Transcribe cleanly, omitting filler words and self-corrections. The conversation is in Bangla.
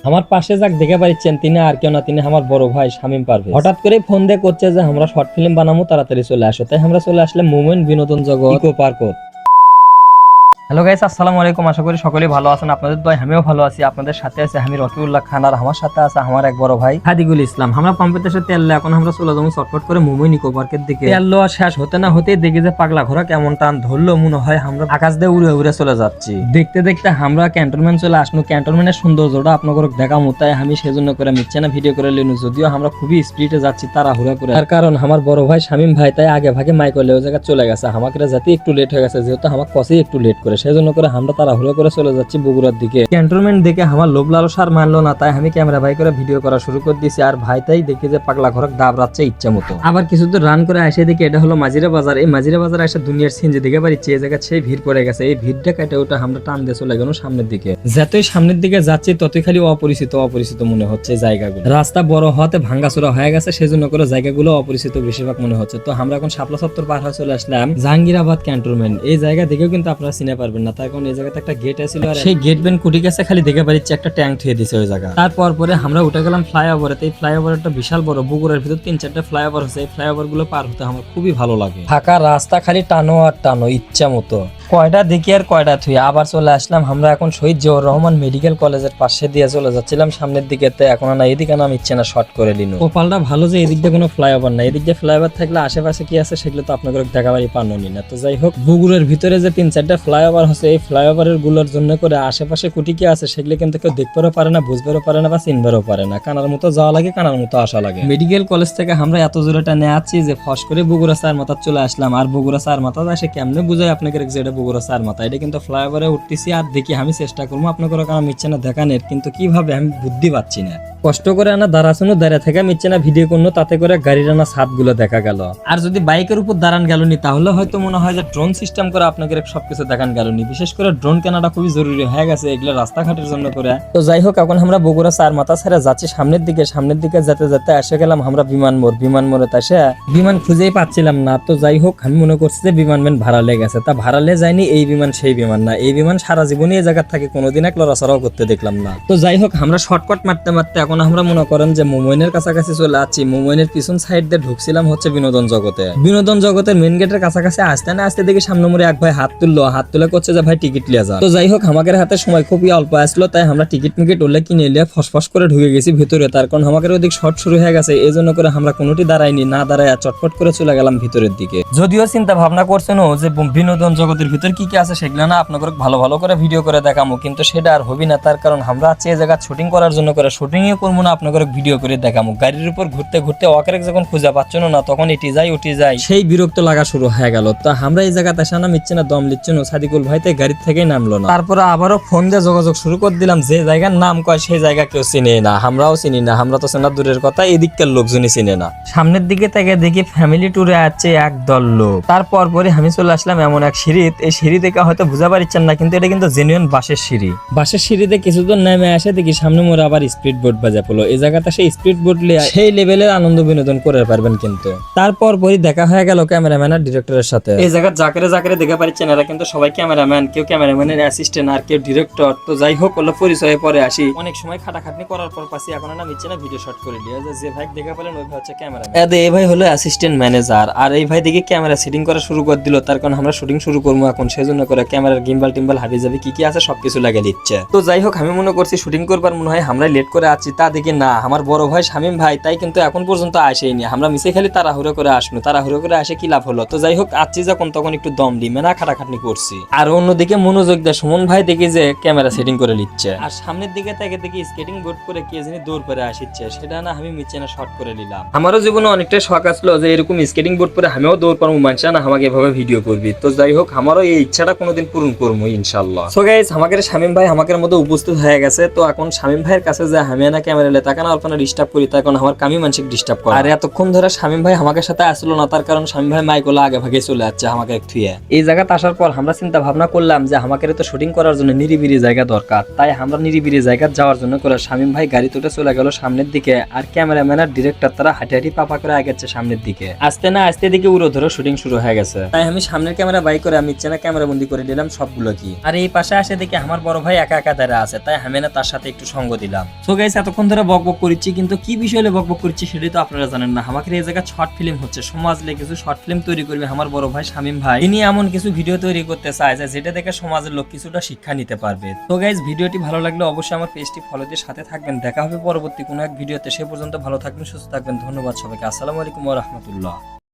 আমার পাশে যাক দেখে পাচ্ছেন তিনি আর কেউ না, তিনি আমার বড় ভাই শামীম পারভেজ। হঠাৎ করে ফোন দিয়ে করছে যে আমরা শর্ট ফিল্ম বানাবো, তাড়াতাড়ি চলে আসো। তাই আমরা চলে আসলে মোমেন্ট বিনোদন জগৎ ইকো পার্কত। হ্যালো গাইস, আসসালামু আলাইকুম। আশা করি সকলেই ভালো আছেন। আপনাদের দোয়ায় আমিও ভালো আছি। আপনাদের সাথে আছে আমি রকিউল্লাহ খান, আর আমার সাথে আছে আমার এক বড় ভাই হাদিকুল ইসলাম। আমরা পাম্পের দেশে তেল এখন আমরা চলে যাবো চটপট করে মোমেন্ট ইকো পার্কের দিকে। তেল আর শেষ হতে না হতেই দেখি যে পাগলা ঘোড়া কেমন টান ধরলো, মনে হয় আমরা আকাশ দিয়ে উড়ে উড়ে চলে যাচ্ছি। দেখতে দেখতে আমরা ক্যান্টনমেন্ট চলে আসলো। ক্যান্টনমেন্টের সৌন্দর্যটা আপনাদের দেখামু, তাই আমি সেজন্য করে মিচ্ছে না ভিডিও করে নিলাম। যদিও আমরা খুবই স্পিডে যাচ্ছি তাড়াহুড়া করে, তার কারণ আমার বড় ভাই শামীম ভাই তাই আগে ভাগে মাইক ওই জায়গায় চলে গেছে। আমাকে যাতে একটু লেট হয়ে গেছে, যেহেতু আমার কসেই একটু লেট করে, সেজন্য করে আমরা তাড়াহুড়ো করে চলে যাচ্ছি বগুড়ার দিকে। ক্যান্টনমেন্ট দেখে আমার লোভ লালসার মানলো না, তাই আমি ক্যামেরা ভাই করে ভিডিও করা শুরু করে দিয়েছি। আর ভাই তাই দেখি যে পাগলা ঘরক দাবড়াচ্ছে ইচ্ছা মতো। আবার কিছু দূর রান করে আসে দেখি এটা হলো মাজিরা বাজার। এই মাজিরা বাজার এসে দুনিয়ার সিন যে দেখে পাচ্ছি, এই জায়গায় সেই ভিড় পড়ে গেছে। এই ভিড়টা কেটে ওটা আমরা টান দিয়ে চলে গেল সামনের দিকে। যতই সামনের দিকে যাচ্ছি ততই খালি অপরিচিত অপরিচিত মনে হচ্ছে জায়গাগুলো। রাস্তা বড় হতে ভাঙ্গাচোরা হয়ে গেছে, সেজন্য করে জায়গাগুলো অপরিচিত বেশিরভাগ মনে হচ্ছে। তো আমরা এখন শাপলা চত্বর পার হয়ে চলে আসলাম জাহাঙ্গীরাবাদ ক্যান্টনমেন্ট। এই জায়গা দেখেও কিন্তু আপনারা চিনে পারবেন না, তার কারণ এই জায়গাতে একটা গেট আছে। সেই গেট বেন কুটি গেছে, খালি দেখে পাচ্ছি একটা ট্যাঙ্ক থুয়ে দিছে ওই জায়গা। তারপর পরে আমরা উঠে গেলাম ফ্লাইওভারে। এই ফ্লাইওভারটা বিশাল বড়, বগুড়ার ভিতর 3-4টা ফ্লাইওভার আছে। এই ফ্লাইওভার গুলো পার হতে আমার খুবই ভালো লাগে। ফাঁকা রাস্তা খালি টানো আর টানো ইচ্ছা মতো, কয়টা দেখি আর কয়টা থুই। আবার চলে আসলাম আমরা এখন শহীদ জিয়াউর রহমান মেডিকেল কলেজের পাশে দিয়ে চলে যাচ্ছিলাম সামনের দিকে। এখন না এদিকে নাম ইচ্ছে না শর্ট করে নিল। কপালটা ভালো যে এদিক দিয়ে কোনো ফ্লাইওভার নাই। এদিক দিয়ে ফ্লাইওভার থাকলে আশেপাশে কি আছে সেগুলো তো আপনাদের দেখাবারই পাননি না। তো যাই হোক, বগুড়ার ভিতরে যে 3-4টা ফ্লাইওভার আছে, এই ফ্লাইওভারের গুলোর জন্য করে আশেপাশে কুটি কি আছে সেগুলো কিন্তু কেউ দেখতেও পারে না, বুঝতেও পারে না বা চিনবারও পারে না। কানার মতো যাওয়া লাগে, কানার মতো আসা লাগে। মেডিকেল কলেজ থেকে আমরা এত জোরেটা নিয়ে আছি যে ফস করে বগুড়া চার মাথা চলে আসলাম। আর বগুড়া চার মাথা আসে কেমনে বুঝাই আপনাকে যে এটা বগুড়া চার মাথা। এটা কিন্তু ফ্লাইওভারে উঠতেছি আর দেখি আমি চেষ্টা করবো আপনাদের কারণ মিচ্ছে না দেখানের, কিন্তু কিভাবে আমি বুদ্ধি পাচ্ছি না। কষ্ট করে আনা দাঁড়াশুনো দাঁড়িয়ে থেকে মিচ্ছে না ভিডিও করলো, তাতে করে গাড়ির আনা ছাদ গুলো দেখা গেল। আর যদি বাইকের উপর দাঁড়ান গেল নি, তাহলে হয়তো মনে হয় যে ড্রোন সিস্টেম করে আপনাকে সবকিছু দেখান গেল নি। বিশেষ করে ড্রোন কেনাটা খুবই জরুরি হয়ে গেছে এগুলো রাস্তাঘাটের জন্য করে। তো যাই হোক, এখন আমরা বগুড়া চার মাথা ছেড়ে যাচ্ছি সামনের দিকে। সামনের দিকে যেতে যেতে এসে গেলাম আমরা বিমান মোড়। বিমান মোড়ে এসে বিমান খুঁজেই পাচ্ছিলাম না। তো যাই হোক, আমি মনে করছি যে বিমান ভাড়া লেগে গেছে। তা ভাড়া লে যায়নি, এই বিমান সেই বিমান না। এই বিমান সারা জীবনই এই জায়গা থাকে, কোনোদিন এক লড়াচড়াও করতে দেখলাম না। তো যাই হোক, আমরা শর্টকাট মারতে মারতে এখন আমরা মনে করেন যে মোমেনের কাছাকাছি চলে আসছি। মোমেনের পিছন সাইড দিয়ে ঢুকছিলাম হচ্ছে বিনোদন জগতে। বিনোদন জগতের মেন গেটের কাছাকাছি আসতে না আসতে দেখি সামনে মোড়ে এক ভাই হাত তুলে করছে যে ভাই টিকিট লিয়ে যা। তো যাই হোক, আমাদের হাতে সময় খুবই অল্প আসলো, তাই আমরা টিকিট মিকিট উঠলে কিনে নিয়ে ফসফস করে ঢুকে গেছি ভিতরে। তার কারণ আমাদের ওদিক শর্ট শুরু হয়ে গেছে, এই জন্য করে আমরা কোনোটি দাঁড়াইনি, না দাঁড়ায় চটপট করে চলে গেলাম ভিতরের দিকে। যদিও চিন্তা ভাবনা করছেন যে বিনোদন জগতের ভিতর কি কি আছে সেগুলো না আপনাদের ভালো ভালো করে ভিডিও করে দেখামো, কিন্তু সেটা আর হবি না। তার কারণ আমরা আছি এই জায়গা শুটিং করার জন্য করে, শুটিংও করবো না আপনাদের ভিডিও করে দেখামো। গাড়ির উপর ঘুরতে ঘুরতে ওয়াকের যখন খুঁজে পাচ্ছ না, তখন এটি যাই উঠি যাই, সেই বিরক্ত লাগা শুরু হয়ে গেল। তো আমরা এই জায়গাতে আসা না মিচ্ছে না দম লিচ্ছে না, সাদিকুল ভাই তাই গাড়ির থেকেই নামলো না। তারপরে আবারও ফোন দিয়ে যোগাযোগ শুরু করে দিলাম। যে জায়গার নাম কয় সেই জায়গা কেউ চিনে না, আমরাও চিনি না। আমরা তো চেনা দূরের কথা, এদিককার লোকজনই চিনে না। সামনের দিকে থেকে দেখি ফ্যামিলি ট্যুরে আছে একদল লোক। তারপর পরে আমি চলে আসলাম এমন এক সিঁড়িতে। এই সিঁড়ি থেকে হয়তো বুঝা পারছেন না, কিন্তু এটা কিন্তু জেনুইন বাসের সিঁড়ি। বাসের সিঁড়িতে কিছুদূর নেমে আসে দেখি সামনে মোড়ে আবার স্পিড বোট বাজা পড়লো। এই জায়গাটা সেই স্পিড বোট সেই লেভেলের আনন্দ বিনোদন করে পারবেন কিন্তু। তারপর পরে দেখা হয়ে গেল ক্যামেরাম্যান আর ডিরেক্টরের সাথে। এই জায়গা জাকেরে দেখে পাচ্ছেন এরা কিন্তু সবাই ক্যামেরাম্যান, কেউ ক্যামেরাম্যানের অ্যাসিস্ট্যান্ট আর কেউ ডিরেক্টর। তো যাই হোক, ওগুলো পরিচয়ে পরে আসি। অনেক সময় খাটাখাটনি করার পর পাশে এখন না মিচ্ছে না ভিডিও শট করে দিয়ে যে ভাই দেখে পেলেন ওই ভাই হচ্ছে ক্যামেরাম্যান। এই ভাই হলো অ্যাসিস্ট্যান্ট ম্যানেজার। আর এই ভাই দেখে ক্যামেরা সেটিং করা শুরু করে দিল। তার কারণ আমরা শুটিং শুরু করবো এখন, সেজন্য করে ক্যামেরার গিম্বাল টিম্বাল হাবি যাবে কি কি আছে সবকিছু লাগিয়ে দিচ্ছে। তো যাই হোক, আমি মনে করছি শুটিং করবার মনে হয় আমরা লেট করে আছি, তা দেখি না আমার বড় ভাই শামীম ভাই তাই কিন্তু এখন পর্যন্ত আসেনি। আমরা মিশে খালি তাড়াহুড়ো করে আসবো, তাড়াহুড়ো করে আসে কি লাভ হলো। তো যাই হোক, আসছি যখন তখন একটু দম ডিমে না খাটাখাটনি করছি। আর অন্যদিকে মনোযোগ দেয় সুমন ভাই দেখি যে ক্যামেরা সেটিং করে নিচ্ছে। আর সামনের দিকে থেকে দেখি স্কেটিং বোর্ড করে কে জানি দৌড় করে আসছে, সেটা না আমি মিচ্ছে না শর্ট করে নিলাম। আমারও জীবনে অনেকটা শখ আসলো যে এরকম স্কেটিং বোর্ড করে আমিও দৌড় পারবো, মানুষ না আমাকে এভাবে ভিডিও করবি। তো যাই হোক, আমারও এই ইচ্ছাটা কোনোদিন পূরণ করবো ইনশাল্লাহ। সো গাইস, আমাদের শামীম ভাই আমাদের মধ্যে উপস্থিত হয়ে গেছে। তো এখন শামীম ভাইয়ের কাছে যে আমি না ক্যামেরা তাকানো অল্পনা ডিস্টার্ব করি তখন আমার কামি মানসিক ডিস্টার্ব করে। আর এতক্ষণ ধরে শামীম ভাই আমাকে সাথে আসলো না, তার কারণ শামীম ভাই মাইকলা আগে ভাগে চলে যাচ্ছে আমাকে থুয়ে। এই জায়গাতে আসার পর আমরা চিন্তা ভাবনা করলাম যে আমাকে তো শুটিং করার জন্য নিরিবিলি জায়গা দরকার, তাই আমরা নিরিবিলি জায়গা যাওয়ার জন্য করে শামীম ভাই গাড়ি তুলে চলে গেল সামনের দিকে, আর ক্যামেরাম্যান আর ডিরেক্টর তারা হাঁটি হাঁটি পাপা করে আগেছে সামনের দিকে। আসতে না আসতে দিকে উড়ো ধরে শুটিং শুরু হয়ে গেছে, তাই আমি সামনের ক্যামেরা বাই করে আমি ইচ্ছে না ক্যামেরা বন্দি করে দিলাম সবগুলো কি। আর এই পাশে আসে দেখি আমার বড় ভাই একা একা দাঁড়া আছে, তাই আমি না তার সাথে একটু সঙ্গ দিলাম। সো গাইস এতক্ষণ ধরে বকবক করছি, কিন্তু কি বিষয়ে বকবক করছি সেটাই তো আপনারা জানেন না। আমাকে এই জায়গায় শর্ট ফিল্ম হচ্ছে, সমাজ লে কিছু শর্ট ফিল্ম তৈরি করবে আমার বড় ভাই শামীম ভাই। তিনি এমন কিছু ভিডিও তৈরি করতে চায় যেটা দেখে সমাজের লোক কিছুটা শিক্ষা নিতে পারবে। তো গাইস ভিডিওটি ভালো লাগলে অবশ্যই আমার পেজটি ফলো দিয়ে সাথে থাকবেন। দেখা হবে পরবর্তী কোনো এক ভিডিওতে, সে পর্যন্ত ভালো থাকবেন, সুস্থ থাকবেন। ধন্যবাদ সবাইকে। আসসালামু আলাইকুম ওয়া রাহমাতুল্লাহ।